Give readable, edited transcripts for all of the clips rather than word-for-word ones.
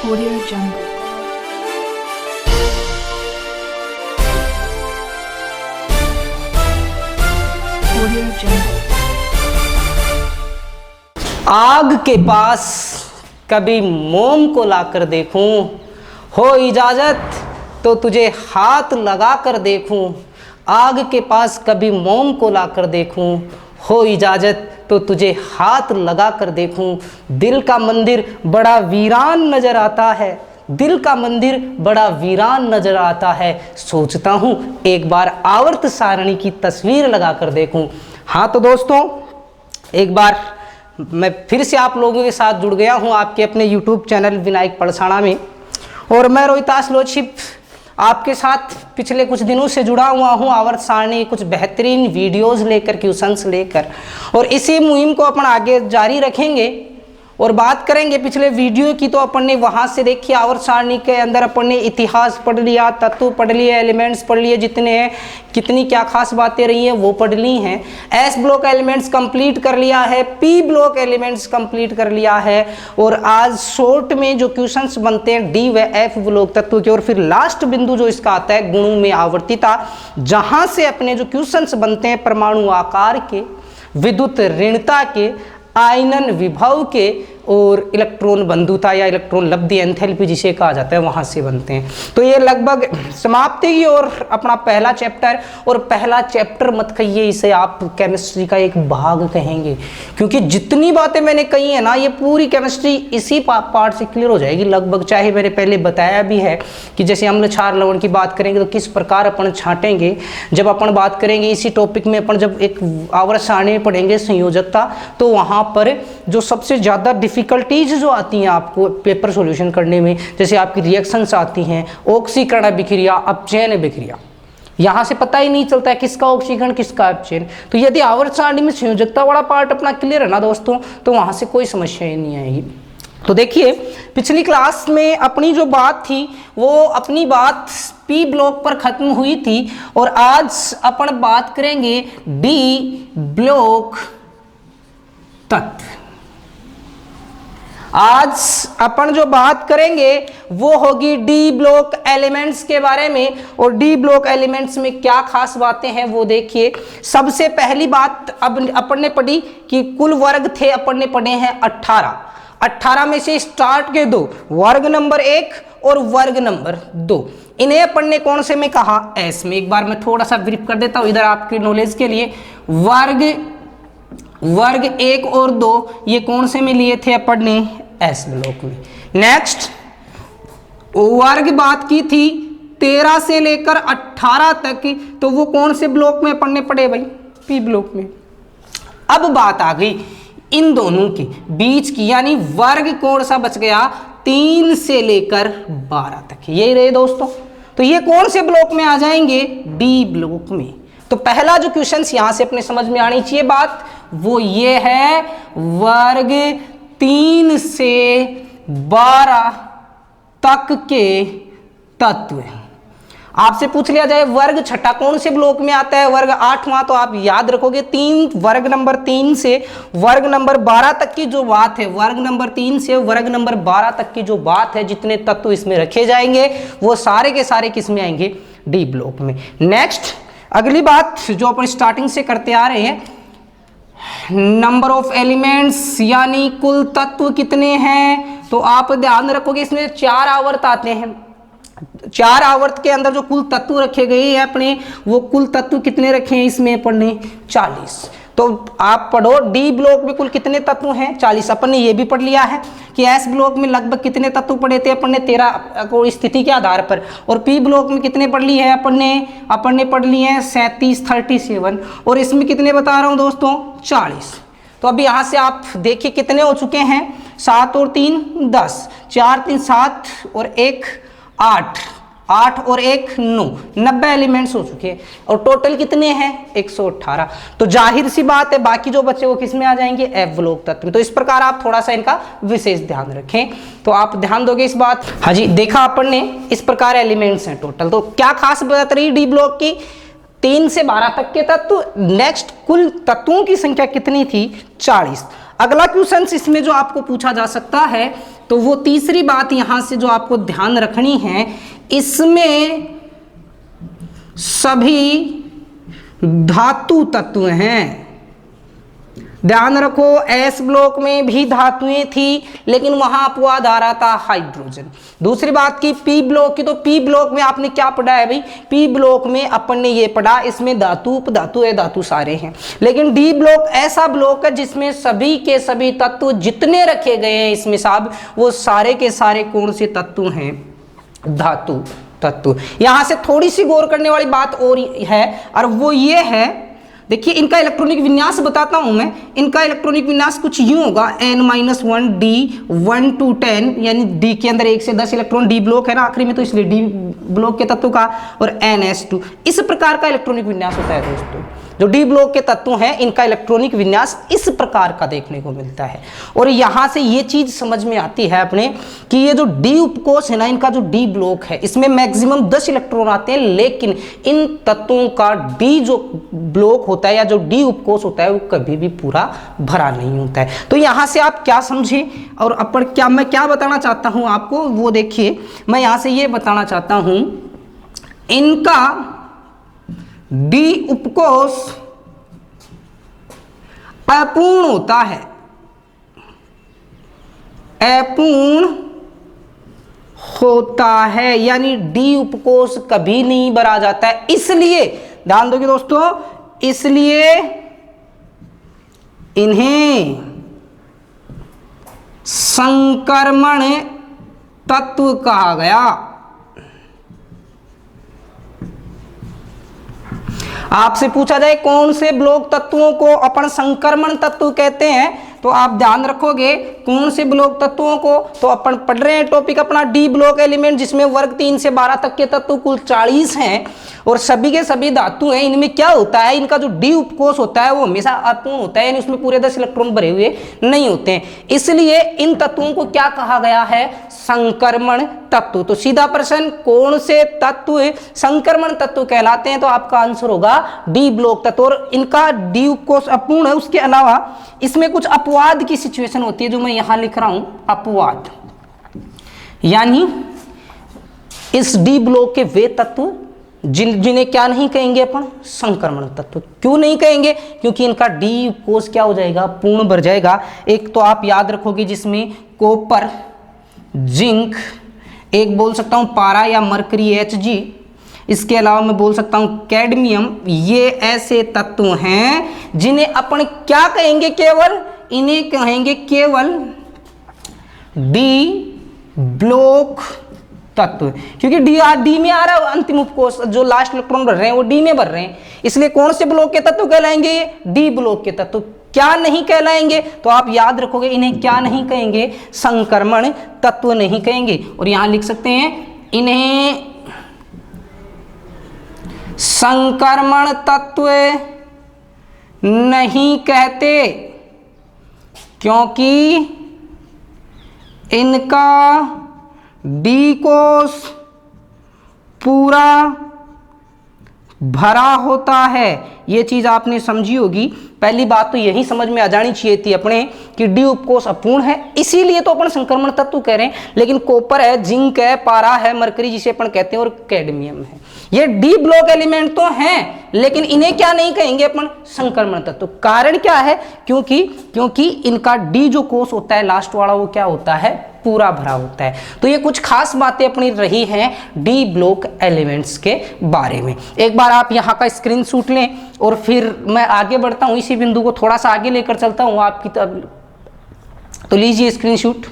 Audio Jungle. Audio Jungle. आग के पास कभी मोम को लाकर देखूं, हो इजाजत तो तुझे हाथ लगा कर देखूं। आग के पास कभी मोम को लाकर देखूं, हो इजाजत तो तुझे हाथ लगा कर देखूं। दिल का मंदिर बड़ा वीरान नजर आता है, दिल का मंदिर बड़ा वीरान नजर आता है। सोचता हूँ एक बार आवर्त सारणी की तस्वीर लगा कर देखूं। हाँ तो दोस्तों, एक बार मैं फिर से आप लोगों के साथ जुड़ गया हूँ आपके अपने YouTube चैनल विनायक पढ़साना में। और मैं रोहितास लोचिप आपके साथ पिछले कुछ दिनों से जुड़ा हुआ हूँ आवर्त सारणी कुछ बेहतरीन वीडियोस लेकर, क्वेश्चंस लेकर, और इसी मुहिम को अपन आगे जारी रखेंगे। और बात करेंगे पिछले वीडियो की, तो अपन ने वहाँ से देखी आवर्त सारणी के अंदर अपन ने इतिहास पढ़ लिया, तत्व पढ़ लिए, एलिमेंट्स पढ़ लिए, जितने हैं कितनी क्या खास बातें रही हैं वो पढ़ ली हैं। एस ब्लॉक एलिमेंट्स कंप्लीट कर लिया है, पी ब्लॉक एलिमेंट्स कंप्लीट कर लिया है। और आज शॉर्ट में जो क्वेश्चंस बनते हैं डी व एफ ब्लॉक तत्व के, और फिर लास्ट बिंदु जो इसका आता है गुणों में आवर्तिता, जहाँ से अपने जो क्वेश्चंस बनते हैं परमाणु आकार के, विद्युत ऋणता के, आयनन विभव के और इलेक्ट्रॉन बंधुता या इलेक्ट्रॉन लब्धि एंथैल्पी जिसे कहा जाता है, वहाँ से बनते हैं। तो ये लगभग समाप्ति की और अपना पहला चैप्टर, और पहला चैप्टर मत कहिए इसे, आप केमिस्ट्री का एक भाग कहेंगे, क्योंकि जितनी बातें मैंने कही है ना, ये पूरी केमिस्ट्री इसी पार्ट से क्लियर हो जाएगी लगभग। चाहे मैंने पहले बताया भी है कि जैसे अम्ल क्षार लवण की बात करेंगे तो किस प्रकार अपन छांटेंगे, जब अपन बात करेंगे इसी टॉपिक में अपन जब एक आवर्त सारणी में पढ़ेंगे संयोजकता, तो वहाँ पर जो सबसे ज़्यादा डिफिकल्टीज जो आती हैं आपको पेपर सॉल्यूशन करने में, जैसे आपकी रिएक्शंस आती हैं, ऑक्सीकरण अभिक्रिया, अपचयन अभिक्रिया, यहाँ से पता ही नहीं चलता है किसका ऑक्सीकरण किसका अपचयन। तो यदि आवर्त सारणी में संयोजकता वाला पार्ट अपना क्लियर है ना दोस्तों, तो वहाँ से कोई समस्या ही नहीं आएगी। तो देखिए पिछली क्लास में अपनी जो बात थी वो अपनी बात पी ब्लॉक पर खत्म हुई थी, और आज अपन बात करेंगे डी ब्लॉक तत्व। आज अपन जो बात करेंगे वो होगी डी ब्लॉक एलिमेंट्स के बारे में, और डी ब्लॉक एलिमेंट्स में क्या खास बातें हैं वो देखिए। सबसे पहली बात अब अपन ने पढ़ी कि कुल वर्ग थे, अपन ने पढ़े हैं 18 में से स्टार्ट के दो, वर्ग नंबर 1 और वर्ग नंबर 2, इन्हें अपन ने कौन से में कहा, एस में। एक बार मैं थोड़ा सा ब्रीफ कर देता हूं इधर आपकी नॉलेज के लिए। वर्ग 1 और 2 ये कौन से में लिए थे अपन ने, एस ब्लॉक में। नेक्स्ट वर्ग बात की थी 13 से लेकर 18 तक, तो वो कौन से ब्लॉक में अपन ने पढ़े भाई, पी ब्लॉक में। अब बात आ गई इन दोनों के बीच की, यानी वर्ग कौन सा बच गया, 3 से लेकर 12 तक, यही रहे दोस्तों। तो ये कौन से ब्लॉक में आ जाएंगे, डी ब्लॉक में। तो पहला जो क्वेश्चन यहां से अपने समझ में आनी चाहिए बात, वो ये है वर्ग 3 से 12 तक के तत्व। आपसे पूछ लिया जाए वर्ग छठा कौन से ब्लॉक में आता है, वर्ग 8वां, तो आप याद रखोगे वर्ग नंबर 3 से वर्ग नंबर 12 तक की जो बात है, वर्ग नंबर 3 से वर्ग नंबर 12 तक की जो बात है, जितने तत्व इसमें रखे जाएंगे वो सारे के सारे किस में आएंगे, डी ब्लॉक में। नेक्स्ट अगली बात जो अपन स्टार्टिंग से करते आ रहे हैं, नंबर ऑफ एलिमेंट्स, यानी कुल तत्व कितने हैं। तो आप ध्यान रखोगे इसमें 4 आवर्त आते हैं, 4 आवर्त के अंदर जो कुल तत्व रखे गए हैं अपने, वो कुल तत्व कितने रखे हैं इसमें अपन ने, 40। तो आप पढ़ो डी ब्लॉक में कुल कितने तत्व हैं, 40। अपन ने ये भी पढ़ लिया है कि एस ब्लॉक में लगभग कितने तत्व पढ़े थे अपन ने, 13 को स्थिति के आधार पर, और पी ब्लॉक में कितने पढ़ लिए हैं अपन ने पढ़ लिए हैं 37, और इसमें कितने बता रहा हूं दोस्तों, 40। तो अभी यहाँ से आप देखिए कितने हो चुके हैं, 7 और 3 10, 4 3 7 और 1 8, 8 और 1 9, 90 एलिमेंट्स हो चुके हैं, और टोटल कितने हैं 118। तो जाहिर सी बात है बाकी जो बच्चे वो किस में आ जाएंगे, एफ ब्लॉक तत्व में। तो इस प्रकार आप थोड़ा सा इनका विशेष ध्यान रखें, तो आप ध्यान दोगे इस बात। हाँ जी, देखा अपन ने इस प्रकार एलिमेंट्स हैं टोटल। तो क्या खास बात रही डी ब्लॉक की, 3 से 12 तक के तत्व। नेक्स्ट कुल तत्वों की संख्या कितनी थी, 40। अगला क्वेश्चन इसमें जो आपको पूछा जा सकता है, तो वो तीसरी बात यहां से जो आपको ध्यान रखनी है, इसमें सभी धातु तत्व हैं। ध्यान रखो, एस ब्लॉक में भी धातुएं थी, लेकिन वहां अपवाद आ रहा था हाइड्रोजन। दूसरी बात की पी ब्लॉक की, तो पी ब्लॉक में आपने क्या पढ़ा है भाई? पी ब्लॉक में अपन ने ये पढ़ा, इसमें धातु उपधातु है, धातु सारे हैं। लेकिन डी ब्लॉक ऐसा ब्लॉक है जिसमें सभी के सभी तत्व जितने रखे गए हैं इसमें साहब, वो सारे के सारे कौन से तत्व हैं? धातु तत्व। यहां से थोड़ी सी गौर करने वाली बात और है, और वो ये है, देखिए इनका इलेक्ट्रॉनिक विन्यास बताता हूं मैं। इनका इलेक्ट्रॉनिक विन्यास कुछ यूं होगा, n-1 d 1 to 10, यानी d के अंदर 1 से 10 इलेक्ट्रॉन, डी ब्लॉक है ना आखिरी में, तो इसलिए डी ब्लॉक के तत्व का, और ns2, इस प्रकार का इलेक्ट्रॉनिक विन्यास होता है दोस्तों। जो डी ब्लॉक के तत्व हैं इनका इलेक्ट्रॉनिक विन्यास इस प्रकार का देखने को मिलता है। और यहां से ये चीज समझ में आती है अपने कि ये जो डी उपकोष है ना, इनका जो डी ब्लॉक है, इसमें मैक्सिमम 10 इलेक्ट्रॉन आते हैं, लेकिन इन तत्वों का डी जो ब्लॉक होता है या जो डी उपकोष होता है वो कभी भी पूरा भरा नहीं होता है। तो यहां से आप क्या समझे और अपन क्या, मैं क्या बताना चाहता हूं आपको, वो देखिए। मैं यहां से ये बताना चाहता हूं, इनका डी उपकोष अपूर्ण होता है, अपूर्ण होता है, यानी डी उपकोष कभी नहीं भरा जाता है। इसलिए ध्यान दोगे दोस्तों, इसलिए इन्हें संक्रमण तत्व कहा गया। आपसे पूछा जाए कौन से ब्लॉक तत्वों को अपन संक्रमण तत्व कहते हैं, तो आप ध्यान रखोगे कौन से ब्लॉक तत्वों को, तो अपन पढ़ रहे हैं टॉपिक अपना डी ब्लॉक एलिमेंट, जिसमें वर्ग 3 से 12 तक के तत्व कुल 40 हैं और सभी के सभी धातु हैं। इनमें क्या होता है, इनका जो डी उपकोष होता है वो हमेशा अपूर्ण होता है, यानी उसमें पूरे 10 इलेक्ट्रॉन भरे हुए नहीं होते हैं। इसलिए इन तत्वों को क्या कहा गया है? संक्रमण तत्व। तो सीधा प्रश्न, कौन से तत्व संक्रमण तत्व कहलाते हैं? तो आपका आंसर होगा डी ब्लॉक तत्व। और इनका डी उपकोष अपूर्ण है, उसके अलावा इसमें कुछ अपवाद की सिचुएशन होती है जो मैं यहां लिख रहा हूं, अपवाद, यानी इस डी ब्लॉक के वे तत्व जिन्हें क्या नहीं कहेंगे अपन? संक्रमण तत्व। क्यों नहीं कहेंगे? क्योंकि इनका डी कोष क्या हो जाएगा? पूर्ण भर जाएगा। एक तो आप याद रखोगे जिसमें कॉपर, जिंक, एक बोल सकता हूं पारा या मरकरी Hg, इसके अलावा मैं बोल सकता हूं कैडमियम। ये ऐसे तत्व हैं जिन्हें अपन क्या कहेंगे? केवल इन्हें कहेंगे केवल डी ब्लॉक तत्व, क्योंकि डी में आ रहा है अंतिम उपकोष, जो लास्ट इलेक्ट्रॉन भर रहे हैं वो डी में भर रहे हैं। इसलिए कौन से ब्लॉक के तत्व कहलाएंगे? ये डी ब्लॉक के तत्व। क्या नहीं कहलाएंगे? तो आप याद रखोगे इन्हें क्या नहीं कहेंगे? संक्रमण तत्व नहीं कहेंगे। और यहां लिख सकते हैं इन्हें संक्रमण तत्व नहीं कहते, क्योंकि इनका डी कोष पूरा भरा होता है। ये चीज आपने समझी होगी। पहली बात तो यही समझ में आ जानी चाहिए थी अपने कि डी उपकोष अपूर्ण है, इसीलिए तो अपन संक्रमण तत्व कह रहे हैं। लेकिन कॉपर है, जिंक है, पारा है, मरकरी जिसे अपन कहते हैं, और कैडमियम है, ये डी ब्लॉक एलिमेंट तो हैं, लेकिन इन्हें क्या नहीं कहेंगे अपन? संक्रमण तत्व। कारण क्या है? क्योंकि इनका डी जो कोष होता है लास्ट वाला, वो क्या होता है? पूरा भरा होता है। तो ये कुछ खास बातें अपनी रही हैं डी ब्लॉक एलिमेंट्स के बारे में। एक बार आप यहाँ का स्क्रीनशॉट लें और फिर मैं आगे बढ़ता हूँ, इसी बिंदु को थोड़ा सा आगे लेकर चलता हूँ आपकी तो लीजिए स्क्रीनशॉट।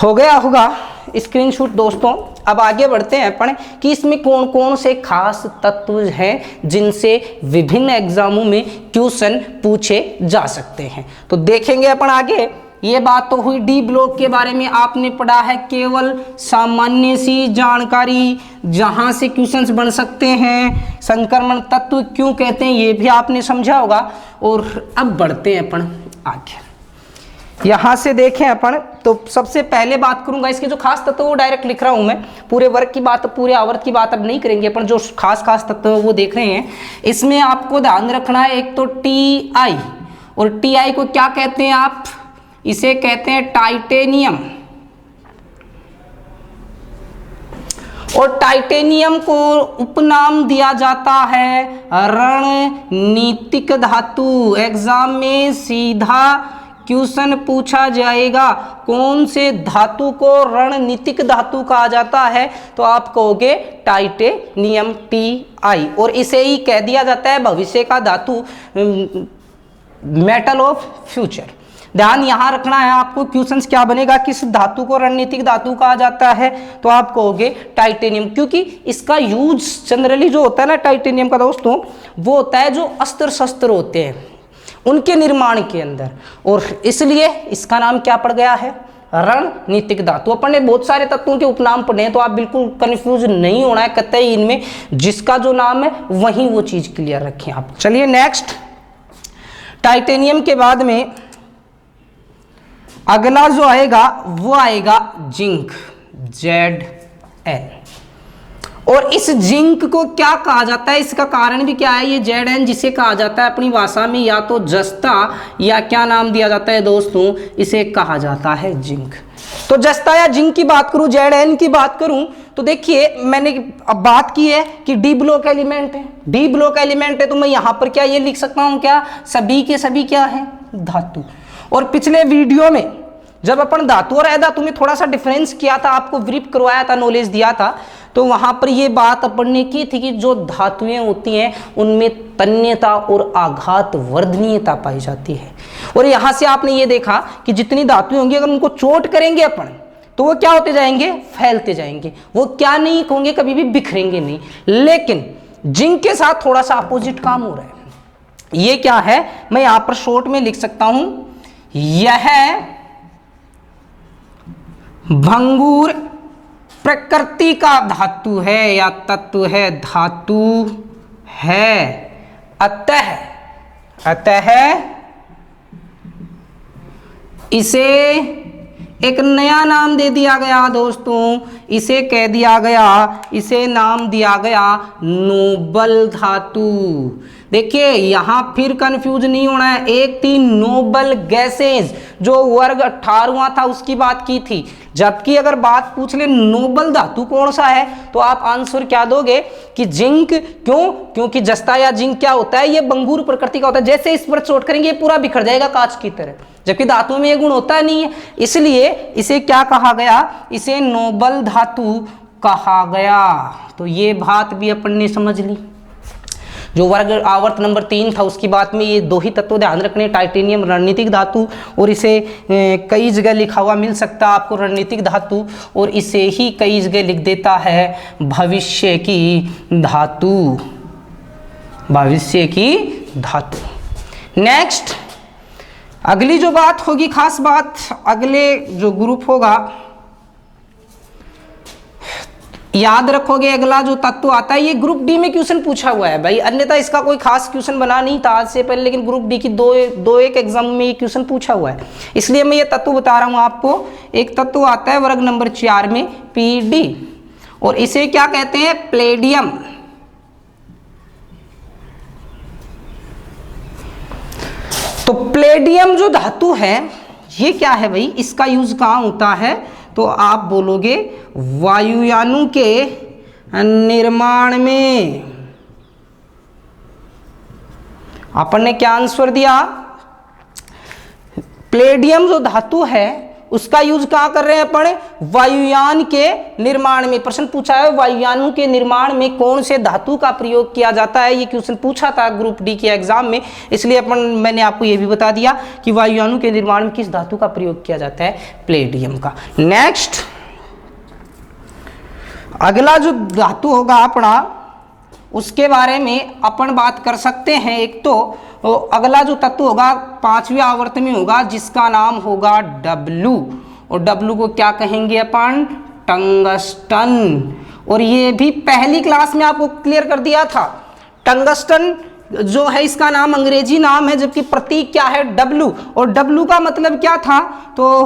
हो गया होगा स्क्रीनशॉट दोस्तों। अब आगे बढ़ते हैं अपन कि इसमें कौन कौन से खास तत्व हैं जिनसे विभिन्न एग्जामों में क्वेश्चन पूछे जा सकते हैं। तो देखेंगे अपन आगे। ये बात तो हुई डी ब्लॉक के बारे में, आपने पढ़ा है केवल सामान्य सी जानकारी जहां से क्वेश्चंस बन सकते हैं। संक्रमण तत्व क्यों कहते हैं ये भी आपने समझा होगा। और अब बढ़ते हैं अपन आगे। यहां से देखें अपन तो सबसे पहले बात करूंगा इसके जो खास तत्व, वो डायरेक्ट लिख रहा हूं मैं। पूरे वर्ग की बात, पूरे आवर्त की बात अब नहीं करेंगे अपन, जो खास खास तत्व वो देख रहे हैं। इसमें आपको ध्यान रखना है, एक तो टी आई और Ti को क्या कहते हैं आप? इसे कहते हैं टाइटेनियम। और टाइटेनियम को उपनाम दिया जाता है रणनीतिक धातु। एग्जाम में सीधा क्वेश्चन पूछा जाएगा कौन से धातु को रणनीतिक धातु कहा जाता है, तो आप कहोगे टाइटेनियम, Ti। और इसे ही कह दिया जाता है भविष्य का धातु, मेटल ऑफ फ्यूचर। ध्यान यहां रखना है आपको, क्वेश्चंस क्या बनेगा, किस धातु को रणनीतिक धातु कहा जाता है, तो आप कहोगे टाइटेनियम, क्योंकि इसका यूज जनरली जो होता है ना टाइटेनियम का दोस्तों, वो होता है जो अस्त्र शस्त्र होते हैं उनके निर्माण के अंदर, और इसलिए इसका नाम क्या पड़ गया है, रणनीतिक धातु। अपन ने बहुत सारे तत्वों के उपनाम पढ़े हैं, तो आप बिल्कुल कंफ्यूज नहीं होना है कतई इनमें, जिसका जो नाम है वही वो चीज क्लियर रखें आप। चलिए नेक्स्ट, टाइटेनियम के बाद में अगला जो आएगा वो आएगा जिंक, Zn। और इस जिंक को क्या कहा जाता है, इसका कारण भी क्या है, ये Zn जिसे कहा जाता है अपनी भाषा में या तो जस्ता या क्या नाम दिया जाता है दोस्तों, इसे कहा जाता है जिंक। तो जस्ता या जिंक की बात करूं, Zn की बात करूं, तो देखिए मैंने अब बात की है कि डी ब्लॉक एलिमेंट है, डी ब्लॉक एलिमेंट है, तो मैं यहां पर क्या ये लिख सकता हूं, क्या सभी के सभी क्या है, धातु। और पिछले वीडियो में जब अपन धातु और अधातु में थोड़ा सा डिफरेंस किया था, आपको ब्रीफ करवाया था, नॉलेज दिया था, तो वहां पर ये बात अपन ने की थी कि जो धातुएं होती हैं उनमें तन्यता और आघात वर्धनीयता पाई जाती है। और यहां से आपने ये देखा कि जितनी धातुएं होंगी अगर उनको चोट करेंगे अपन, तो वो क्या होते जाएंगे, फैलते जाएंगे, वो क्या नहीं होंगे, कभी भी बिखरेंगे नहीं। लेकिन जिंक के साथ थोड़ा सा अपोजिट काम हो रहा है। ये क्या है, मैं यहां पर शॉर्ट में लिख सकता हूं, यह भंगुर प्रकृति का धातु है या तत्व है, धातु है। अतः इसे एक नया नाम दे दिया गया दोस्तों, इसे कह दिया गया, इसे नाम दिया गया नोबल धातु। देखिए यहां फिर कंफ्यूज नहीं होना है, एक थी नोबल गैसेस जो वर्ग 18वां था उसकी बात की थी, जबकि अगर बात पूछ ले नोबल धातु कौन सा है, तो आप आंसर क्या दोगे कि जिंक। क्यों? क्योंकि जस्ता या जिंक क्या होता है, ये भंगुर प्रकृति का होता है, जैसे इस पर चोट करेंगे ये पूरा बिखर जाएगा कांच की तरह, जबकि धातु में ये गुण होता नहीं है, इसलिए इसे क्या कहा गया, इसे नोबल धातु कहा गया। तो ये बात भी अपन ने समझ ली। जो वर्ग आवर्त नंबर 3 था उसकी बात में ये दो ही तत्व ध्यान रखने, टाइटेनियम रणनीतिक धातु, और इसे कई जगह लिखा हुआ मिल सकता है आपको रणनीतिक धातु, और इसे ही कई जगह लिख देता है भविष्य की धातु, भविष्य की धातु। नेक्स्ट अगली जो बात होगी, खास बात, अगले जो ग्रुप होगा, याद रखोगे अगला जो तत्व आता है, ये ग्रुप डी में क्वेश्चन पूछा हुआ है भाई, अन्यथा इसका कोई खास क्वेश्चन बना नहीं था आज से पहले, लेकिन ग्रुप डी की दो एक एग्जाम में ये क्वेश्चन पूछा हुआ है, इसलिए मैं ये तत्व बता रहा हूं आपको। एक तत्व आता है वर्ग नंबर 4 में Pd, और इसे क्या कहते हैं, प्लेडियम। तो प्लेडियम जो धातु है ये क्या है भाई, इसका यूज कहां होता है, तो आप बोलोगे वायुयानों के निर्माण में। अपन ने क्या आंसर दिया, प्लेडियम जो धातु है उसका यूज कहां कर रहे हैं अपन, वायुयान के निर्माण में। प्रश्न पूछा है वायुयानों के निर्माण में कौन से धातु का प्रयोग किया जाता है, ये क्वेश्चन पूछा था ग्रुप डी के एग्जाम में, इसलिए मैंने आपको ये भी बता दिया कि वायुयानों के निर्माण में किस धातु का प्रयोग किया जाता है, प्लेडियम का। नेक्स्ट अगला जो धातु होगा अपना, उसके बारे में अपन बात कर सकते हैं। एक तो अगला जो तत्व होगा 5वें आवर्त में होगा, जिसका नाम होगा W, और W को क्या कहेंगे अपन, टंगस्टन। और ये भी पहली क्लास में आपको क्लियर कर दिया था, टंगस्टन जो है इसका नाम अंग्रेजी नाम है, जबकि प्रतीक क्या है W, और W का मतलब क्या था, तो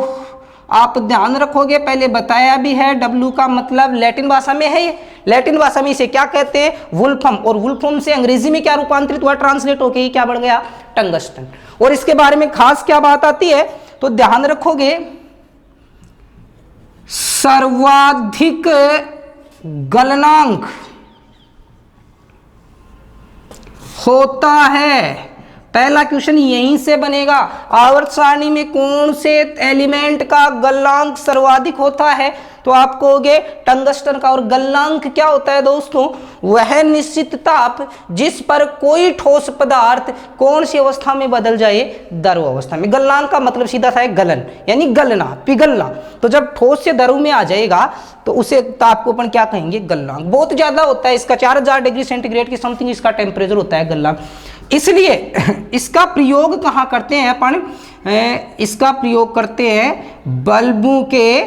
आप ध्यान रखोगे, पहले बताया भी है, W का मतलब लैटिन भाषा में है, ये लैटिन भाषा में इसे क्या कहते हैं, वुल्फ्रम, और वुल्फ्रम से अंग्रेजी में क्या रूपांतरित हुआ, ट्रांसलेट होके क्या बन गया, टंगस्टन। और इसके बारे में खास क्या बात आती है तो ध्यान रखोगे, सर्वाधिक गलनांक होता है, पहला क्वेश्चन यहीं से बनेगा, आवर्त सारणी में कौन से एलिमेंट का गलनांक सर्वाधिक होता है, तो आप कहोगे टंगस्टन का। और गलनांक क्या होता है दोस्तों, वह निश्चित ताप जिस पर कोई ठोस पदार्थ कौन सी अवस्था में बदल जाए, द्रव अवस्था में। गलनांक का मतलब सीधा सा है गलन, यानी गलना, पिघलना। तो जब ठोस से द्रव में आ जाएगा तो उसे ताप को अपन क्या कहेंगे, गलनांक। बहुत ज्यादा होता है इसका, 4000 डिग्री सेंटीग्रेड की समथिंग इसका टेम्परेचर होता है गलनांक। इसलिए इसका प्रयोग कहाँ करते हैं अपन, इसका प्रयोग करते हैं बल्बों के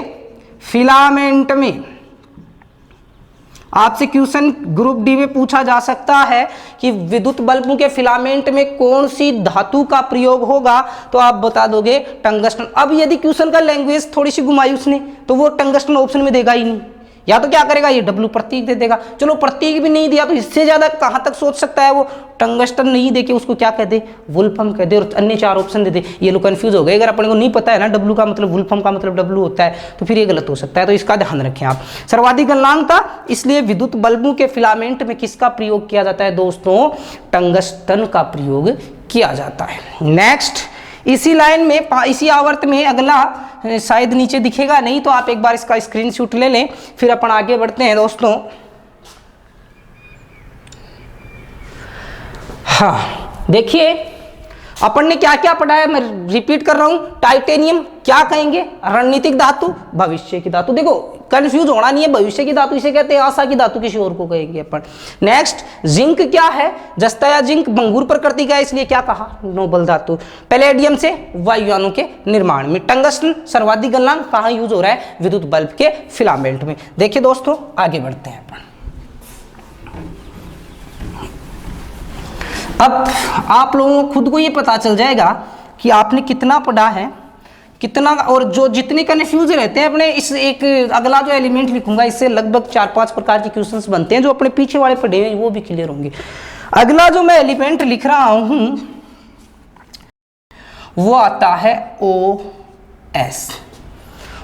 फिलामेंट में। आपसे क्वेश्चन ग्रुप डी में पूछा जा सकता है कि विद्युत बल्बों के फिलामेंट में कौन सी धातु का प्रयोग होगा, तो आप बता दोगे टंगस्टन। अब यदि क्वेश्चन का लैंग्वेज थोड़ी सी घुमाई उसने, तो वो टंगस्टन ऑप्शन में देगा ही नहीं, या तो क्या करेगा, ये W प्रतीक दे देगा। चलो प्रतीक भी नहीं दिया तो इससे ज्यादा कहां तक सोच सकता है वो, टंगस्टन नहीं देके उसको क्या कह दे, वुल्फ्रम कह दे, और अन्य 4 ऑप्शन दे दे। ये लोग कंफ्यूज हो गए, अगर अपने को नहीं पता है ना W का मतलब, वुल्फ्रम का मतलब W होता है, तो फिर ये गलत हो सकता है, तो इसका ध्यान रखें आप। सर्वाधिक गलनांक था, इसलिए विद्युत बल्बों के फिलामेंट में किसका प्रयोग किया जाता है दोस्तों, टंगस्टन का प्रयोग किया जाता है। नेक्स्ट, इसी लाइन में, इसी आवर्त में अगला शायद नीचे दिखेगा नहीं, तो आप एक बार इसका स्क्रीनशॉट ले लें, फिर अपन आगे बढ़ते हैं दोस्तों। हाँ देखिए, अपन ने क्या क्या पढ़ा है, मैं रिपीट कर रहा हूं। टाइटेनियम क्या कहेंगे, रणनीतिक धातु, भविष्य की धातु। देखो कंफ्यूज होना नहीं है, भविष्य की धातु इसे कहते हैं, आशा की धातु किसी और को कहेंगे अपन। नेक्स्ट, जिंक क्या है, जस्ता या जिंक भंगुर प्रकृति का है, इसलिए क्या कहा, नोबल धातु। पैलेडियम से वायुयानों के निर्माण में। टंगस्टन सर्वाधिक गलनांक कहाँ यूज हो रहा है, विद्युत बल्ब के फिलामेंट में। देखिए दोस्तों आगे बढ़ते हैं अपन। अब आप लोगों को खुद को ये पता चल जाएगा कि आपने कितना पढ़ा है, कितना, और जो जितने कन्फ्यूज रहते हैं अपने, इस एक अगला जो एलिमेंट लिखूंगा इससे लगभग 4-5 प्रकार के क्वेश्चंस बनते हैं, जो अपने पीछे वाले पढ़े हैं वो भी क्लियर होंगे। अगला जो मैं एलिमेंट लिख रहा हूं वो आता है OS,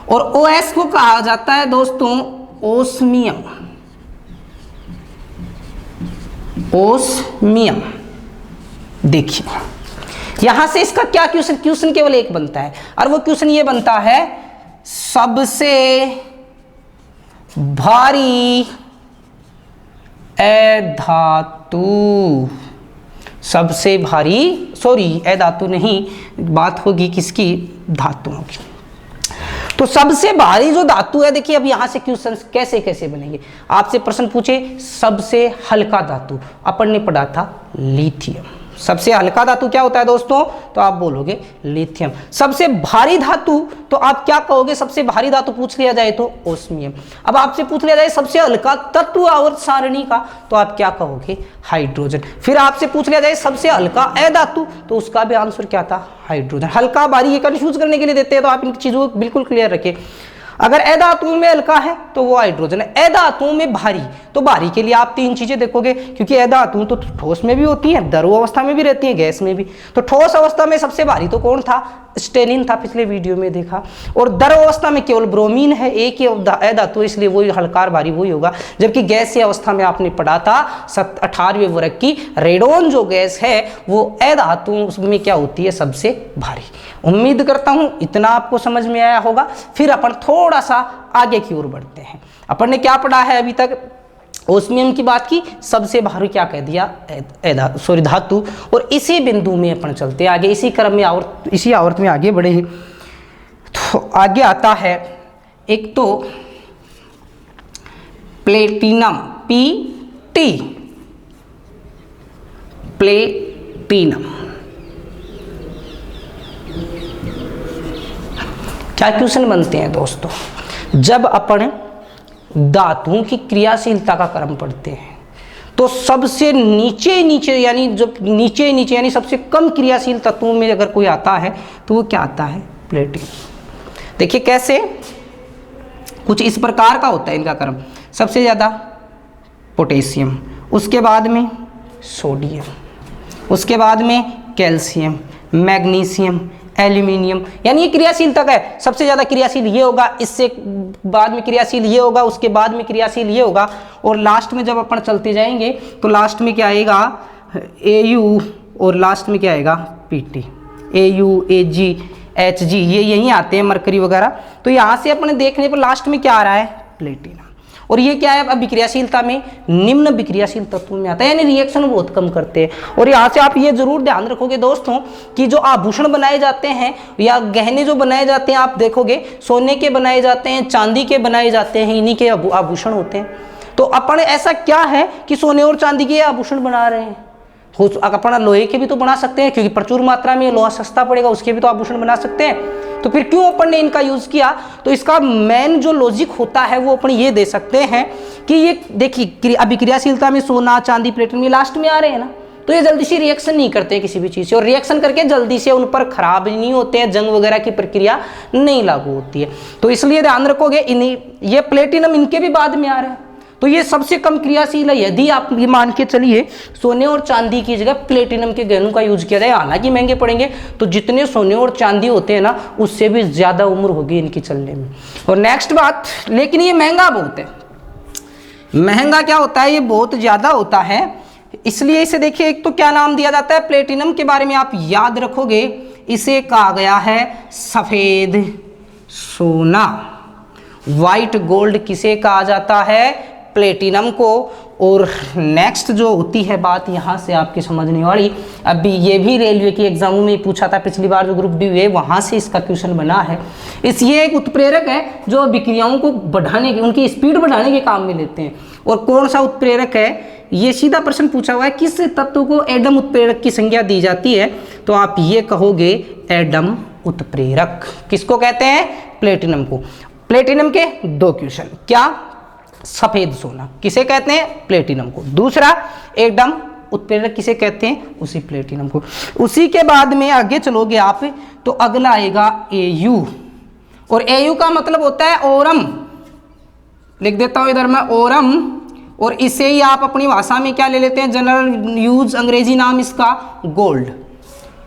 और OS को कहा जाता है दोस्तों ओस्मियम। ओस्मियम, देखिए यहां से इसका क्या क्वेश्चन केवल एक बनता है, और वो क्वेश्चन ये बनता है, सबसे भारी अधातु, सबसे भारी, सॉरी अधातु नहीं, बात होगी किसकी, धातुओं की। तो सबसे भारी जो धातु है, देखिए अब यहां से क्वेश्चन कैसे कैसे बनेंगे। आपसे प्रश्न पूछे सबसे हल्का धातु, अपन ने पढ़ा था लिथियम। सबसे हल्का धातु क्या होता है दोस्तों, तो आप बोलोगे लिथियम। सबसे भारी धातु, तो आप क्या कहोगे, सबसे भारी धातु पूछ लिया जाए तो ओस्मियम। अब आपसे पूछ लिया जाए सबसे हल्का तत्व आवर्त सारणी का, तो आप क्या कहोगे, हाइड्रोजन। फिर आपसे पूछ लिया जाए सबसे हल्का अधातु, तो उसका भी आंसर क्या था, हाइड्रोजन। हल्का भारी ये कंफ्यूज करने के लिए देते हैं, तो आप इन चीजों को बिल्कुल क्लियर रखें। अगर अधातुओं में हल्का है तो वो हाइड्रोजन है, अधातुओं में भारी, तो भारी के लिए आप 3 चीजें देखोगे, क्योंकि अधातुएं तो ठोस में भी होती हैं, द्रव अवस्था में भी रहती हैं, गैस में भी। तो ठोस अवस्था में सबसे भारी तो कौन था, स्टेनिन था, पिछले वीडियो में देखा। और द्रव अवस्था में केवल ब्रोमीन है, एक ही अधातु, इसलिए वही हल्का भारी वही होगा। जबकि गैसीय अवस्था में आपने पढ़ा था 18वें वर्ग की रेडोन जो गैस है वो अधातुओं में क्या होती है, सबसे भारी। उम्मीद करता हूं इतना आपको समझ में आया होगा। फिर अपन थोड़ा सा आगे की ओर बढ़ते हैं। अपन ने क्या पढ़ा है अभी तक, ओस्मियम की बात की, सबसे भारी क्या कह दिया, धातु। और इसी बिंदु में अपन चलते हैं आगे, इसी क्रम में इसी आवर्त में आगे बढ़े हैं। तो आगे आता है एक तो प्लेटिनम, PT, प्लेटिनम। क्या क्वेश्चन बनते हैं दोस्तों, जब अपन धातुओं की क्रियाशीलता का क्रम पढ़ते हैं तो सबसे नीचे यानी जो नीचे यानी सबसे कम क्रियाशील तत्वों में अगर कोई आता है तो वो क्या आता है, प्लेटिनम। देखिए कैसे, कुछ इस प्रकार का होता है इनका क्रम। सबसे ज़्यादा पोटेशियम, उसके बाद में सोडियम, उसके बाद में कैल्शियम, मैग्नीशियम, एल्यूमिनियम, यानी ये क्रियाशीलता का है। सबसे ज़्यादा क्रियाशील ये होगा, इससे बाद में क्रियाशील ये होगा, उसके बाद में क्रियाशील ये होगा, और लास्ट में जब अपन चलते जाएंगे तो लास्ट में क्या आएगा, Au, और लास्ट में क्या आएगा, Pt, Au, Ag, Hg, ये यहीं आते हैं, मरकरी वगैरह। तो यहाँ से अपने देखने पर लास्ट में क्या आ रहा है, प्लेटिनम। और ये क्या है, अब विक्रियाशीलता में निम्न विक्रियाशील तत्व में आता है, यानी रिएक्शन बहुत कम करते हैं। और यहाँ से आप ये जरूर ध्यान रखोगे दोस्तों कि जो आभूषण बनाए जाते हैं या गहने जो बनाए जाते हैं, आप देखोगे सोने के बनाए जाते हैं, चांदी के बनाए जाते हैं, इन्हीं के आभूषण होते हैं। तो अपन ऐसा क्या है कि सोने और चांदी के आभूषण बना रहे हैं, अपना लोहे के भी तो बना सकते हैं, क्योंकि प्रचुर मात्रा में लोहा सस्ता पड़ेगा, उसके भी तो आभूषण बना सकते हैं। तो फिर क्यों अपन ने इनका यूज किया, तो इसका मेन जो लॉजिक होता है वो अपन ये दे सकते हैं कि ये देखिए अभी क्रियाशीलता में सोना, चांदी, प्लेटिनम ये लास्ट में आ रहे हैं ना, तो ये जल्दी से रिएक्शन नहीं करते किसी भी चीज़ से, और रिएक्शन करके जल्दी से उन पर खराब नहीं होते हैं, जंग वगैरह की प्रक्रिया नहीं लागू होती है। तो इसलिए ध्यान रखोगे, ये प्लेटिनम इनके भी बाद में आ रहे हैं, तो ये सबसे कम क्रियाशील है। यदि आप ये मान के चलिए सोने और चांदी की जगह प्लेटिनम के गहनों का यूज किया जाए, हालांकि महंगे पड़ेंगे, तो जितने सोने और चांदी होते हैं ना, उससे भी ज्यादा उम्र होगी इनकी चलने में। और नेक्स्ट बात, लेकिन ये महंगा बहुत है। महंगा क्या होता है, ये बहुत ज्यादा होता है, इसलिए इसे देखिए, एक तो क्या नाम दिया जाता है प्लेटिनम के बारे में आप याद रखोगे, इसे कहा गया है सफेद सोना। व्हाइट गोल्ड किसे कहा जाता है, प्लेटिनम को। और नेक्स्ट जो होती है बात यहाँ से आपकी समझने वाली, अभी ये भी रेलवे की एग्जामों में पूछा था पिछली बार, जो ग्रुप डी हुए वहाँ से इसका क्वेश्चन बना है। ये एक उत्प्रेरक है जो विक्रियाओं को बढ़ाने के, उनकी स्पीड बढ़ाने के काम में लेते हैं। और कौन सा उत्प्रेरक है, ये सीधा प्रश्न पूछा हुआ है, किस तत्व को एडम उत्प्रेरक की संज्ञा दी जाती है, तो आप ये कहोगे एडम उत्प्रेरक। किसको कहते हैं, प्लेटिनम को। प्लेटिनम के दो क्वेश्चन, क्या, सफेद सोना किसे कहते हैं, प्लेटिनम को। दूसरा एडम उत्प्रेरक किसे कहते हैं, उसी प्लेटिनम को। उसी के बाद में आगे चलोगे आप तो अगला आएगा Au, और Au का मतलब होता है ओरम, लिख देता हूं इधर मैं ओरम, और इसे ही आप अपनी भाषा में क्या ले लेते हैं, जनरल यूज, अंग्रेजी नाम इसका गोल्ड।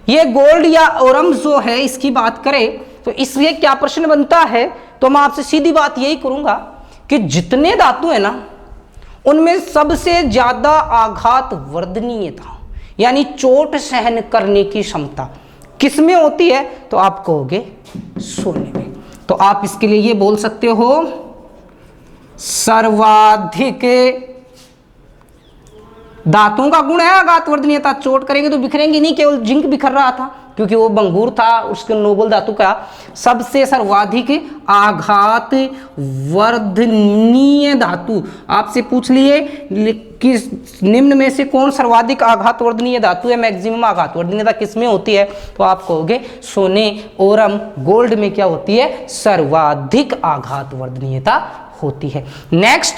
ये गोल्ड या ओरम जो है, इसकी बात करें तो इसलिए क्या प्रश्न बनता है, तो मैं आपसे सीधी बात यही करूंगा कि जितने धातु है ना, उनमें सबसे ज्यादा आघात वर्धनीयता यानी चोट सहन करने की क्षमता किसमें होती है, तो आप कहोगे सोने में। तो आप इसके लिए ये बोल सकते हो सर्वाधिक धातुओं का गुण है आघात वर्धनीयता, चोट करेंगे तो बिखरेंगे नहीं। केवल जिंक बिखर रहा था क्योंकि वो भंगूर था, उसके नोबल धातु का सबसे सर्वाधिक आघात वर्धनीय धातु। आपसे पूछ लिए कि निम्न में से कौन सर्वाधिक आघात वर्धनीय धातु है, मैक्सिमम आघात वर्धनीयता किसमें होती है, तो आप कहोगे सोने, ओरम, गोल्ड में क्या होती है, सर्वाधिक आघात वर्धनीयता होती है। नेक्स्ट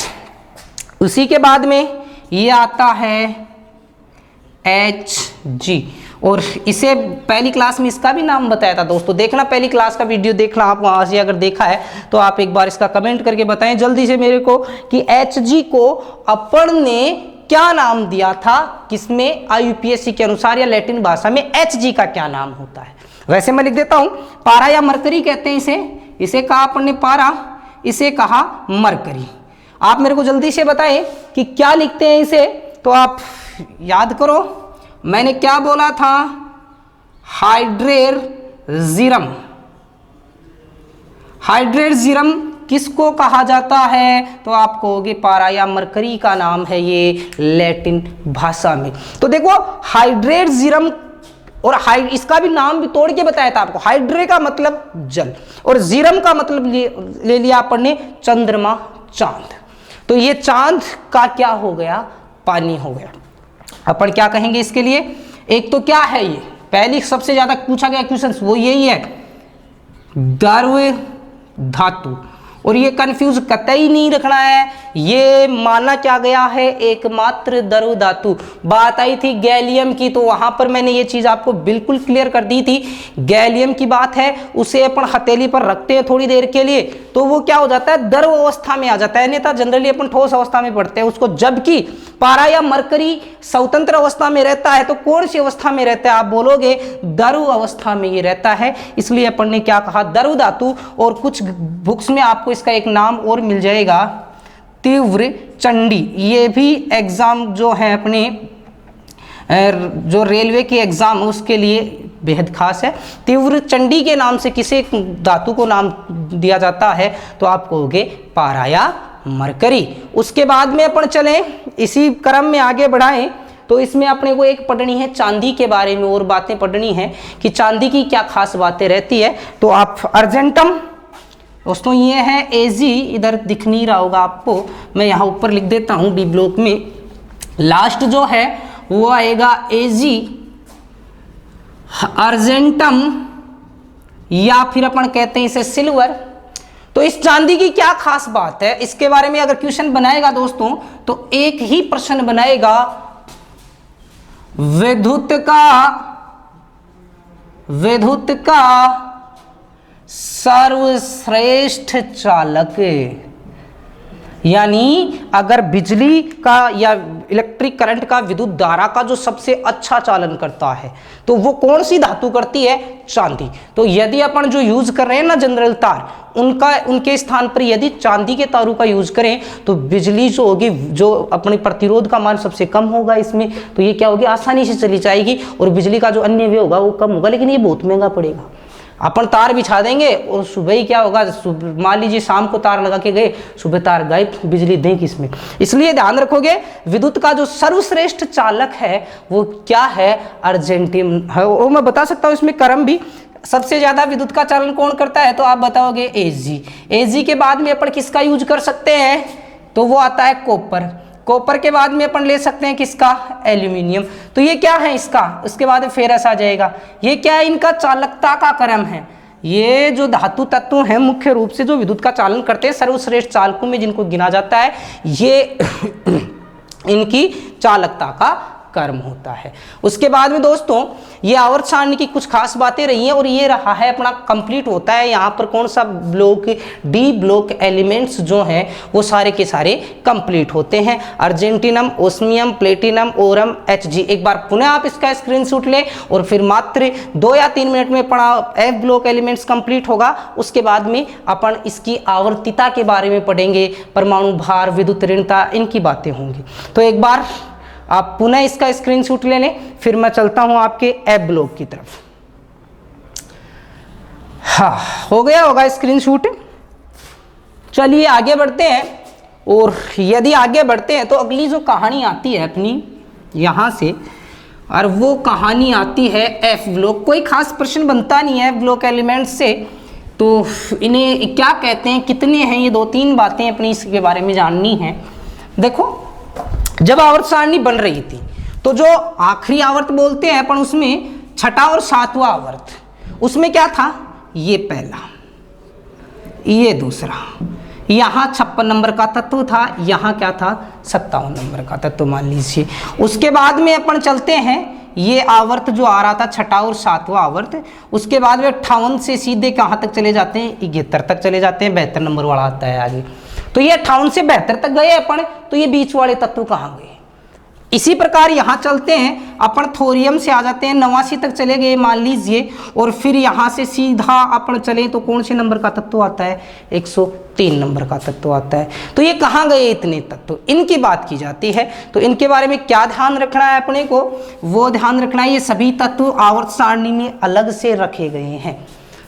उसी के बाद में ये आता है Hg, और इसे पहली क्लास में इसका भी नाम बताया था दोस्तों, देखना पहली क्लास का वीडियो देखना आप, वहां से अगर देखा है तो आप एक बार इसका कमेंट करके बताएं जल्दी से मेरे को कि Hg को अपन ने क्या नाम दिया था, किसमें, IUPAC के अनुसार या लैटिन भाषा में Hg का क्या नाम होता है। वैसे मैं लिख देता हूं, पारा या मरकरी कहते हैं इसे कहा अपन ने पारा, इसे कहा मरकरी। आप मेरे को जल्दी से बताएं कि क्या लिखते हैं इसे, तो आप याद करो मैंने क्या बोला था, हाइड्रेरजिरम। हाइड्रेरजिरम किसको कहा जाता है, तो आप कहोगे पारा या मरकरी का नाम है ये लैटिन भाषा में। तो देखो हाइड्रेरजिरम, और इसका भी नाम भी तोड़ के बताया था आपको, हाइड्रे का मतलब जल और जीरम का मतलब ले लिया अपन ने चंद्रमा, चांद। तो ये चांद का क्या हो गया, पानी हो गया। अपन क्या कहेंगे इसके लिए, एक तो क्या है ये, पहली सबसे ज्यादा पूछा गया क्वेश्चन वो यही है, द्रव धातु, और ये कंफ्यूज कतई नहीं रखना है, ये माना क्या गया है एकमात्र द्रव धातु। बात आई थी गैलियम की, तो वहां पर मैंने ये चीज आपको बिल्कुल क्लियर कर दी थी। गैलियम की बात है, उसे अपन हथेली पर रखते हैं थोड़ी देर के लिए तो वो क्या हो जाता है, द्रव अवस्था में आ जाता है, अन्यथा जनरली अपन ठोस अवस्था में पढ़ते हैं उसको। जबकि पारा या मरकरी स्वतंत्र अवस्था में रहता है, तो कौन सी अवस्था में रहता है आप बोलोगे, द्रव अवस्था में ये रहता है। इसलिए अपन ने क्या कहा, द्रव धातु। और कुछ बुक्स में आपको इसका एक नाम और मिल जाएगा, तीव्र चंडी। ये भी एग्जाम जो है अपने जो रेलवे की एग्जाम है उसके लिए बेहद खास है। तीव्र चंडी के नाम से किसी धातु को नाम दिया जाता है, तो आप कहोगे पारा या मरकरी। उसके बाद में अपन चलें, इसी क्रम में आगे बढ़ाएं, तो इसमें अपने को एक पढ़नी है चांदी के बारे में और बातें पढ़नी है कि चांदी की क्या खास बातें रहती है। तो आप अर्जेंटम दोस्तों, ये है एजी, इधर दिख नहीं रहा होगा आपको, मैं यहाँ ऊपर लिख देता हूँ डी ब्लॉक में। लास्ट जो है वो आएगा एजी, अर्जेंटम, या फिर अपन कहते हैं इसे सिल्वर। तो इस चांदी की क्या खास बात है, इसके बारे में अगर क्वेश्चन बनाएगा दोस्तों तो एक ही प्रश्न बनाएगा, विद्युत का सर्वश्रेष्ठ चालक। यानी अगर बिजली का या इलेक्ट्रिक करंट का, विद्युत धारा का जो सबसे अच्छा चालन करता है, तो वो कौन सी धातु करती है, चांदी। तो यदि अपन जो यूज कर रहे हैं ना जनरल तार, उनके स्थान पर यदि चांदी के तारों का यूज करें तो बिजली जो होगी, जो अपने प्रतिरोध का मान सबसे कम होगा इसमें, तो ये क्या होगी, आसानी से चली जाएगी और बिजली का जो अन्य व्यय होगा वो कम होगा। लेकिन ये बहुत महंगा पड़ेगा। अपन तार बिछा देंगे और सुबह ही क्या होगा, मान लीजिए शाम को तार लगा के गए, सुबह तार गायब, बिजली दें किसमें। इसलिए ध्यान रखोगे, विद्युत का जो सर्वश्रेष्ठ चालक है वो क्या है, अर्जेंटिम है। और मैं बता सकता हूँ इसमें क्रम भी, सबसे ज्यादा विद्युत का चालन कौन करता है, तो आप बताओगे एजी। एजी के बाद में अपन किसका यूज कर सकते हैं, तो वो आता है कॉपर। कॉपर के बाद में अपन ले सकते हैं किसका, एल्यूमिनियम। तो ये क्या है इसका, उसके बाद फेरस आ जाएगा। ये क्या है, इनका चालकता का क्रम है। ये जो धातु तत्व हैं मुख्य रूप से जो विद्युत का चालन करते हैं, सर्वश्रेष्ठ चालकों में जिनको गिना जाता है, ये इनकी चालकता का कर्म होता है। उसके बाद में दोस्तों ये आवर्त सारणी की कुछ खास बातें रही हैं और ये रहा है अपना कंप्लीट होता है। यहाँ पर कौन सा ब्लॉक, डी ब्लॉक एलिमेंट्स जो हैं वो सारे के सारे कंप्लीट होते हैं। अर्जेंटिनम, ओस्मियम, प्लेटिनम, ओरम, Hg। एक बार पुनः आप इसका स्क्रीनशॉट लें और फिर मात्र 2 या 3 मिनट में पढ़ा एफ ब्लॉक एलिमेंट्स कंप्लीट होगा। उसके बाद में अपन इसकी आवर्तिता के बारे में पढ़ेंगे, परमाणु भार, विद्युत ऋणता, इनकी बातें होंगी। तो एक बार आप पुनः इसका स्क्रीनशॉट ले लें, फिर मैं चलता हूं आपके एफ ब्लॉक की तरफ। हाँ, हो गया होगा स्क्रीनशॉट। चलिए आगे बढ़ते हैं। और यदि आगे बढ़ते हैं तो अगली जो कहानी आती है अपनी यहां से, और वो कहानी आती है एफ ब्लॉक। कोई खास प्रश्न बनता नहीं है एफ ब्लॉक एलिमेंट से, तो इन्हें क्या कहते हैं, कितने हैं, ये 2-3 बातें अपनी इसके बारे में जाननी है। देखो, जब आवर्त सारणी बन रही थी तो जो आखिरी आवर्त बोलते हैं अपन, उसमें छठा और 7वां आवर्त, उसमें क्या था, ये पहला, ये दूसरा, यहाँ 56 नंबर का तत्व था, यहाँ क्या था, 57 नंबर का तत्व मान लीजिए। उसके बाद में अपन चलते हैं, ये आवर्त जो आ रहा था छठा और 7वां आवर्त, उसके बाद में 58 से सीधे कहाँ तक चले जाते हैं, 71 तक चले जाते हैं, 72 नंबर वाला आता है आगे। तो ये 58 से 72 तक गए अपन, तो ये बीच वाले तत्व कहाँ गए। इसी प्रकार यहाँ चलते हैं अपन, थोरियम से आ जाते हैं, 89 तक चले गए मान लीजिए, और फिर यहाँ से सीधा अपन चले तो कौन से नंबर का तत्व आता है, 103 नंबर का तत्व आता है। तो ये कहाँ गए इतने तत्व, इनकी बात की जाती है। तो इनके बारे में क्या ध्यान रखना है अपने को, वो ध्यान रखना है ये सभी तत्व आवर्त सारणी में अलग से रखे गए हैं।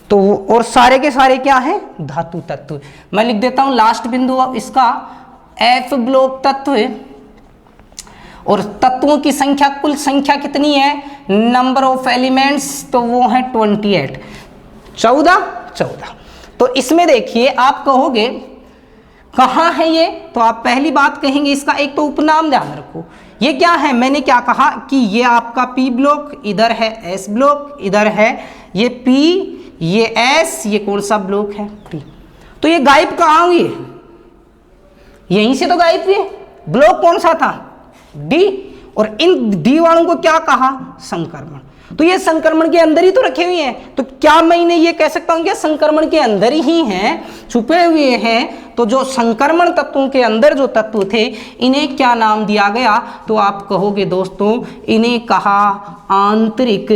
तो और सारे के सारे क्या हैं, धातु तत्व। मैं लिख देता हूं लास्ट बिंदु इसका, एफ ब्लॉक तत्व, और तत्वों की संख्या, कुल संख्या कितनी है, नंबर ऑफ एलिमेंट्स, तो वो है 28, 14। तो इसमें देखिए आप कहोगे कहाँ है ये, तो आप पहली बात कहेंगे इसका एक तो उपनाम ध्यान रखो। ये क्या है, मैंने क्या कहा कि ये आपका पी ब्लॉक, इधर है एस ब्लॉक, इधर है ये पी, ये एस, ये कौन सा ब्लॉक है, टी। तो ये गायब कहाँ हुई? यहीं से तो गायब हुई। ब्लॉक कौन सा था? डी। और इन डी वालों को क्या कहा? संक्रमण। तो ये संक्रमण के अंदर ही तो रखे हुए हैं, तो क्या मैं इन्हें ये कह सकता हूं कि संक्रमण के अंदर ही हैं, छुपे हुए हैं? तो जो संक्रमण तत्वों के अंदर जो तत्व थे इन्हें क्या नाम दिया गया? तो आप कहोगे दोस्तों इन्हें कहा आंतरिक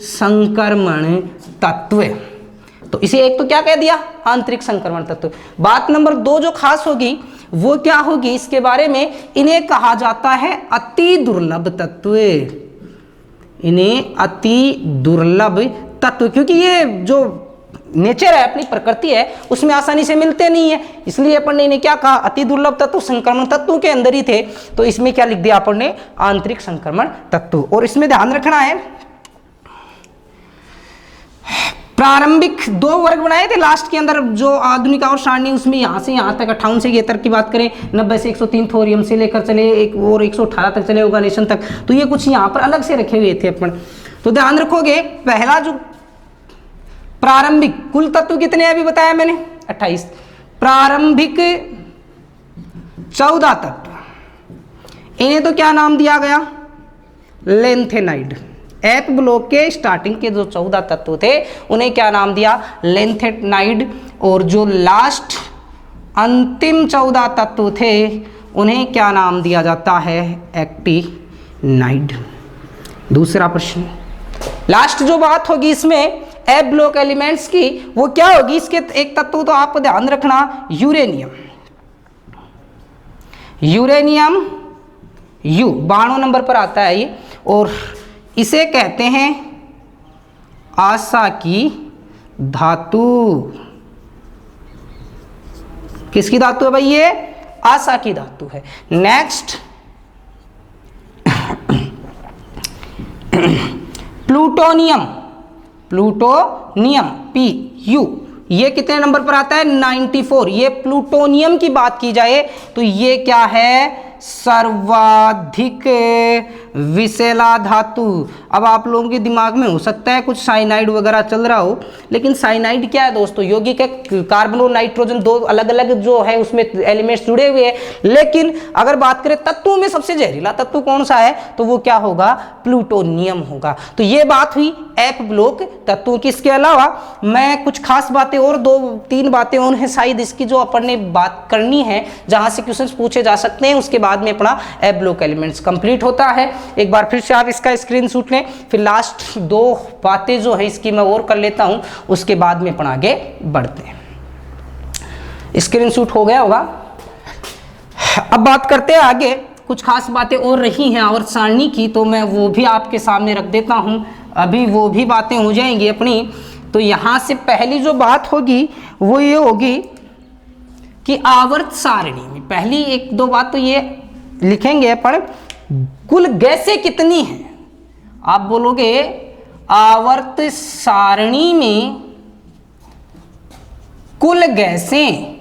संक्रमण तत्व। तो इसे एक तो क्या कह दिया? आंतरिक संक्रमण तत्व। बात नंबर 2 जो खास होगी वो क्या होगी इसके बारे में? इन्हें कहा जाता है अति दुर्लभ तत्व। इन्हें अति दुर्लभ तत्व, क्योंकि ये जो नेचर है, अपनी प्रकृति है, उसमें आसानी से मिलते नहीं है, इसलिए अपन ने इन्हें क्या कहा? अति दुर्लभ तत्व। संक्रमण तत्वों के अंदर ही थे, तो इसमें क्या लिख दिया अपन ने? आंतरिक संक्रमण तत्व। और इसमें ध्यान रखना है, प्रारंभिक 2 वर्ग बनाए थे लास्ट के अंदर, जो आधुनिक और सारणी, उसमें यहाँ से यहाँ तक 58 से 73 की बात करें, 90 से 103 थोरियम से लेकर चले एक और 118 तक चले ऑर्गेनाइजेशन तक, तो ये कुछ यहाँ पर अलग से रखे हुए थे अपन। तो ध्यान रखोगे, पहला जो प्रारंभिक कुल तत्व कितने अभी बताया मैंने? 28। प्रारंभिक 14 तत्व, इन्हें तो क्या नाम दिया गया? लेंथेनाइड। एप ब्लॉक के स्टार्टिंग के जो 14 तत्व थे उन्हें क्या नाम दिया? लेंथेनाइड। और जो लास्ट अंतिम 14 तत्व थे उन्हें क्या नाम दिया जाता है? एक्टिनाइड। दूसरा प्रश्न, लास्ट जो बात होगी इसमें एप ब्लॉक एलिमेंट्स की, वो क्या होगी? इसके एक तत्व तो आप ध्यान रखना, यूरेनियम। यूरेनियम यू 92 नंबर पर आता है ये, और इसे कहते हैं आशा की धातु। किसकी धातु है भाई? ये आशा की धातु है। Next plutonium. Plutonium P U, ये कितने नंबर पर आता है? 94। ये प्लूटोनियम की बात की जाए तो ये क्या है? सर्वाधिक विषैला धातु। अब आप लोगों के दिमाग में हो सकता है कुछ साइनाइड वगैरह चल रहा हो, लेकिन साइनाइड क्या है दोस्तों? यौगिक है, कार्बन और नाइट्रोजन 2 अलग अलग जो है उसमें एलिमेंट्स जुड़े हुए हैं, लेकिन अगर बात करें तत्वों में सबसे जहरीला तत्व कौन सा है तो वो क्या होगा? प्लूटोनियम होगा। तो ये बात हुई एप ब्लॉक तत्वों की। इसके अलावा मैं कुछ खास बातें और 2-3 बातें और हैं शायद इसकी जो अपन ने बात करनी है, जहां से क्वेश्चंस पूछे जा सकते हैं, उसके बाद में अपना एप ब्लॉक एलिमेंट्स कंप्लीट होता है। एक बार फिर से आप इसका स्क्रीनशॉट लें, फिर लास्ट 2 बातें जो है इसकी मैं और कर लेता हूं, उसके बाद में अपन आगे बढ़ते हैं। स्क्रीनशॉट हो गया होगा। अब बात करते हैं आगे, कुछ खास बातें और रही हैं आवर्त सारणी की, तो मैं वो भी आपके सामने रख देता हूं, अभी वो भी बातें हो जाएंगी अपनी। तो यहां से पहली जो बात होगी वो ये होगी कि आवर्त सारणी में पहली 1-2 बात तो ये लिखेंगे अपन, कुल गैसें कितनी हैं? आप बोलोगे आवर्त सारणी में कुल गैसें,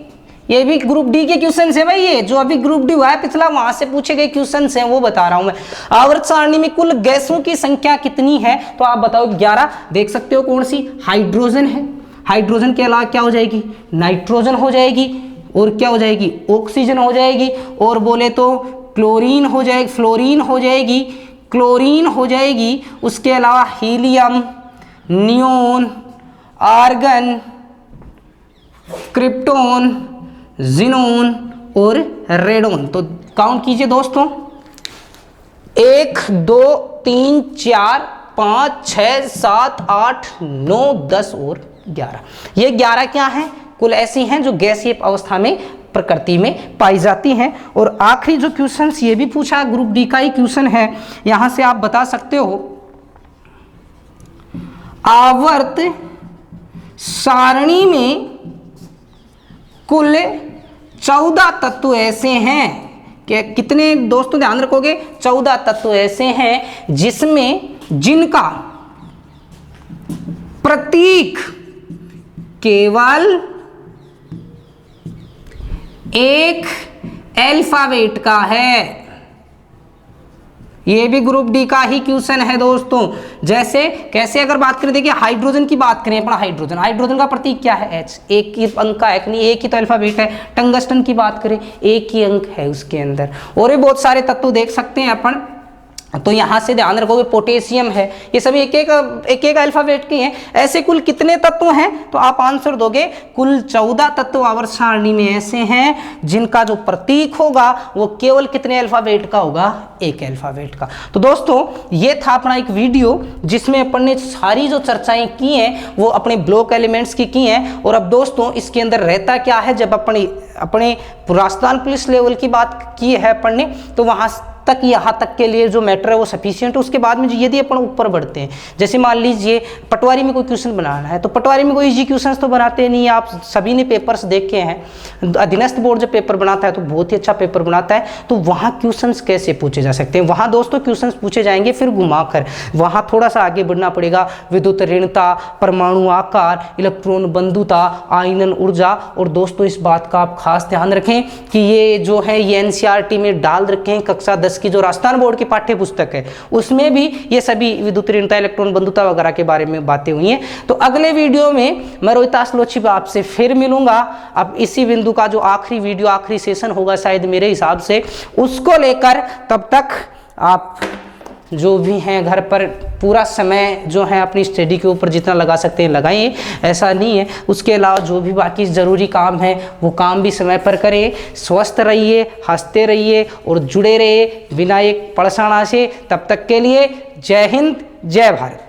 ये भी ग्रुप डी के क्वेश्चन है भाई, ये जो अभी ग्रुप डी हुआ है पिछला, वहां से पूछे गए क्वेश्चन हैं वो बता रहा हूं मैं। आवर्त सारणी में कुल गैसों की संख्या कितनी है? तो आप बताओ 11। देख सकते हो कौन सी? हाइड्रोजन है। हाइड्रोजन के अलावा क्या हो जाएगी? नाइट्रोजन हो जाएगी, और क्या हो जाएगी? ऑक्सीजन हो जाएगी, और बोले तो क्लोरीन हो जाएगी, फ्लोरीन हो जाएगी, क्लोरीन हो जाएगी। उसके अलावा helium, neon, argon, krypton, xenon और रेडोन। तो काउंट कीजिए दोस्तों, 1 2 3 4 5 6 7 8 9 10 और 11। ये 11 क्या हैं? कुल ऐसी हैं जो गैसीय अवस्था में प्रकृति में पाई जाती हैं। और आखिरी जो क्वेश्चन ये भी पूछा, ग्रुप डी का ही क्वेश्चन है, यहां से आप बता सकते हो आवर्त सारणी में कुल 14 तत्व ऐसे हैं कि कितने दोस्तों ध्यान रखोगे? 14 तत्व ऐसे हैं जिनका प्रतीक केवल एक अल्फाबेट का है। ये भी ग्रुप डी का ही क्वेश्चन है दोस्तों। जैसे कैसे अगर बात करें, देखिए हाइड्रोजन की बात करें, अपना हाइड्रोजन का प्रतीक क्या है, H, एक ही अंक का है नहीं, एक ही तो अल्फाबेट है। टंगस्टन की बात करें, एक ही अंक है उसके अंदर। और भी बहुत सारे तत्व देख सकते हैं अपन, तो यहाँ से ध्यान रखोगे पोटेशियम है, ये सभी एक एक अल्फाबेट के हैं। ऐसे कुल कितने तत्व हैं, तो आप आंसर दोगे कुल 14 तत्व आवर्त सारणी में ऐसे हैं जिनका जो प्रतीक होगा वो केवल कितने अल्फाबेट का होगा, एक अल्फाबेट का। तो दोस्तों ये था अपना एक वीडियो जिसमें अपन ने सारी जो चर्चाएं की हैं वो अपने ब्लॉक एलिमेंट्स की हैं। और अब दोस्तों इसके अंदर रहता क्या है, जब अपने राजस्थान पुलिस लेवल की बात की है अपन ने, तो वहाँ तक यहाँ तक के लिए जो मैटर है वो सफिशिएंट है। उसके बाद में यदि अपन ऊपर बढ़ते हैं, जैसे मान लीजिए पटवारी में कोई क्वेश्चन बनाना है, तो पटवारी में कोई इजी क्वेश्चंस तो बनाते नहीं, आप सभी ने पेपर्स देखे हैं। अधीनस्थ बोर्ड जब पेपर बनाता है तो बहुत ही अच्छा पेपर बनाता है। तो वहाँ क्वेश्चंस कैसे पूछे जा सकते हैं, वहाँ दोस्तों क्वेश्चंस पूछे जाएंगे फिर घुमाकर। वहाँ थोड़ा सा आगे बढ़ना पड़ेगा, विद्युत ऋणता, परमाणु आकार, इलेक्ट्रॉन बंधुता, आयनन ऊर्जा। और दोस्तों इस बात का आप खास ध्यान रखें कि ये जो है ये NCERT में डाल रखे हैं, कक्षा 10 की जो राजस्थान बोर्ड की पाठ्य पुस्तक है उसमें भी ये सभी विद्युत ऋणता, इलेक्ट्रॉन बंधुता वगैरह के बारे में बातें हुई हैं। तो अगले वीडियो में मैं रोहित आसलोची आपसे फिर मिलूंगा। अब इसी बिंदु का जो आखिरी वीडियो, आखिरी सेशन होगा शायद मेरे हिसाब से, उसको लेकर तब तक आप जो भी हैं घर पर पूरा समय जो है अपनी स्टडी के ऊपर जितना लगा सकते हैं लगाइए, ऐसा नहीं है। उसके अलावा जो भी बाकी ज़रूरी काम है वो काम भी समय पर करें। स्वस्थ रहिए, हंसते रहिए और जुड़े रहिए बिना एक पड़साना से। तब तक के लिए जय हिंद, जय भारत।